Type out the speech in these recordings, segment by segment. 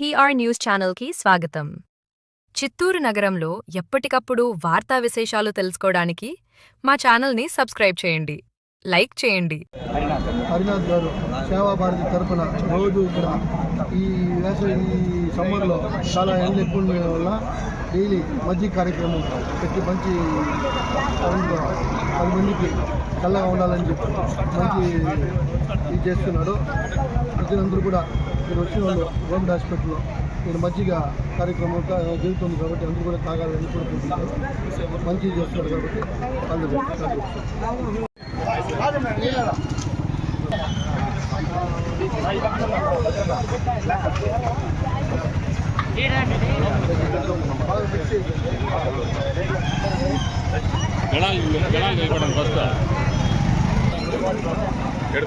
PR news ఛానల్కి స్వాగతం. చిత్తూరు నగరంలో ఎప్పటికప్పుడు వార్తా విశేషాలు తెలుసుకోవడానికి మా ఛానల్ని సబ్స్క్రైబ్ చేయండి, లైక్ చేయండి. హరినాథ్ గారు సేవా భారతి తరఫున రోజు ఇక్కడ ఈ సమ్మర్లో చాలా ఎండలు ఎక్కువ ఉండడం వల్ల డైలీ మజ్జిగ కార్యక్రమం పెట్టి మంచి 10 మందికి చల్లగా ఉండాలని చెప్పి మంచి ఇది చేస్తున్నాడు. ప్రజలందరూ కూడా మీరు వచ్చిన వాళ్ళు గవర్నమెంట్ హాస్పిటల్లో మీరు మజ్జిగ కార్యక్రమం జరుగుతుంది కాబట్టి అందరూ కూడా తాగాలని కోరుకుంటున్నారు. మంచిగా చేస్తున్నారు కాబట్టి అందరూ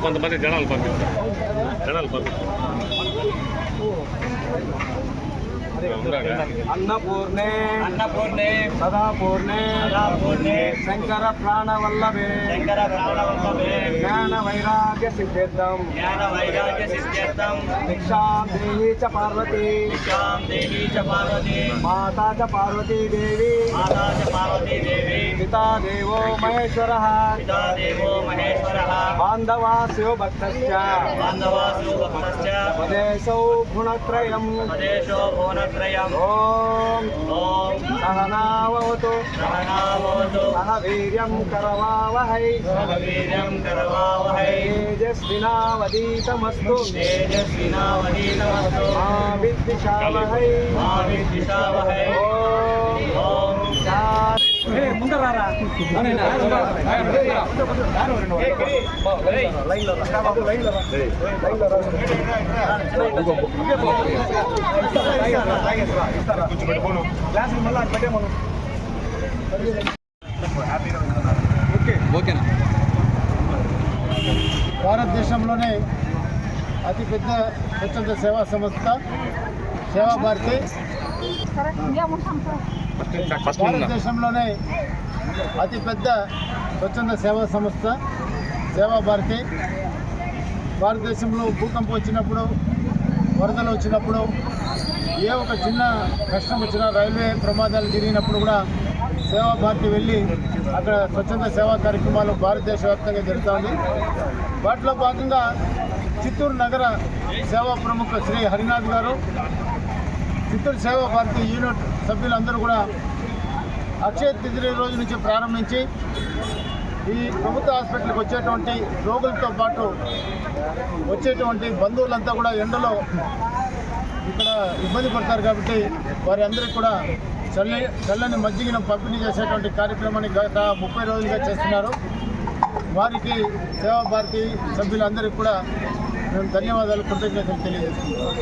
కొంతమంది జనాలు పంపిస్తారు. अन्नपूर्णे सदापूर्णे शंकर प्राणवल्लभे ज्ञान वैराग्य सिद्ध्यर्थम दीक्षां देहि च पार्वती माता च पार्वती देवी पिता देवो महेश्वरः बान्धवा शिवभक्तश्च पदेशौ गुणत्रयम् ओम सहनावतु सह वीर्यं करवावहै तेजस्विनावधीतमस्तु मा विद्विषावहै ओम ముందరారా భారతదేశంలోనే అతిపెద్ద స్వచ్ఛంద సేవా సంస్థ సేవా భారతి. భారతదేశంలోనే అతిపెద్ద స్వచ్ఛంద సేవా సంస్థ సేవా భారతి. భారతదేశంలో భూకంపం వచ్చినప్పుడు, వరదలు వచ్చినప్పుడు, ఏ ఒక చిన్న కష్టం వచ్చినా, రైల్వే ప్రమాదాలు జరిగినప్పుడు కూడా సేవా భారతి వెళ్ళి అక్కడ స్వచ్ఛంద సేవా కార్యక్రమాలు భారతదేశ వ్యాప్తంగా జరుగుతుంది. వాటిలో భాగంగా చిత్తూరు నగర సేవా ప్రముఖ శ్రీ హరినాథ్ గారు, చిత్తూరు సేవా భారతి యూనిట్ సభ్యులందరూ కూడా అక్షయ తృతీయ రోజు నుంచి ప్రారంభించి ఈ ప్రభుత్వ హాస్పిటల్కి వచ్చేటువంటి రోగులతో పాటు వచ్చేటువంటి బంధువులంతా కూడా ఎండలో ఇక్కడ ఇబ్బంది పడతారు కాబట్టి వారి అందరికీ కూడా చల్లని మజ్జిగను పంపిణీ చేసేటువంటి కార్యక్రమాన్ని గత 30 రోజులుగా చేస్తున్నారు. వారికి సేవా భారతి సభ్యులందరికీ కూడా మేము ధన్యవాదాలు, కృతజ్ఞతలు తెలియజేస్తున్నాం.